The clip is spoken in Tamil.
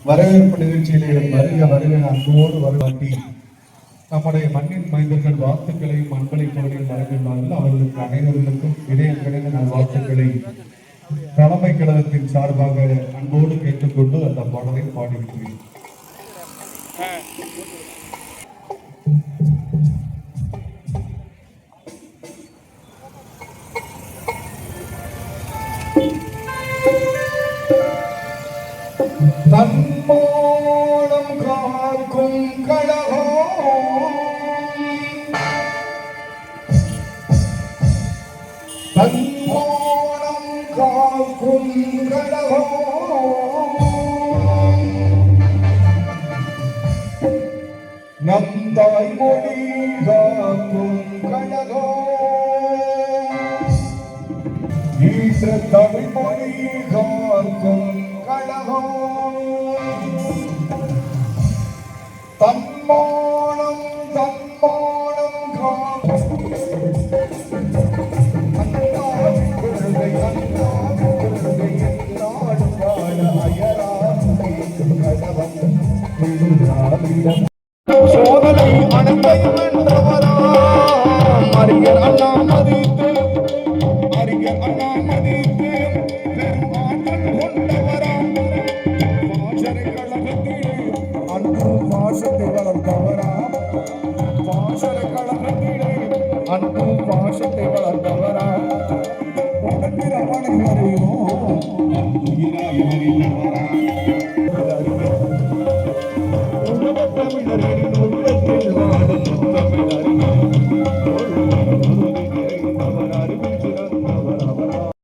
வரவேற்பு நிகழ்ச்சியிலே வருக வருக அன்போடு வரவாட்டி நம்முடைய மண்ணின் மைந்தர்கள் வாழ்த்துக்களையும் அன்பளிப்புகளையும் வழங்கியுள்ளார்கள். அவர்களுக்கு அனைவர்களுக்கும் இணையக்கிழமை நான் வாழ்த்துக்களை தலைமை கழகத்தின் சார்பாக அன்போடு கேட்டுக்கொண்டு அந்த பாடலை பாடிவிட்டேன். தன்மானம் காக்கும் கழகம், தன்மானம் காக்கும் கழகம், நம் தாய்மொழி காக்கும் கழகம், ஈச தமிழ்மொழி காக்கும் கழகம், தன்மானம் தன்மானம் சோதனை அனைத்தை வென்றவரா அறிஞர் அண்ணா மதித்து, அறிஞர் அண்ணா மதித்து பெரும் ஆற்றல் கொண்டவரா பாசறை கழகத்திலே அன்பு பாசத்தை வளர்ந்தவரா, பாசறை கழகத்திலே அன்பு பாசத்தை வளர்ந்தவரா, உடன்பிறவனை அறிவோம் உயிராய் அறிந்தவரா.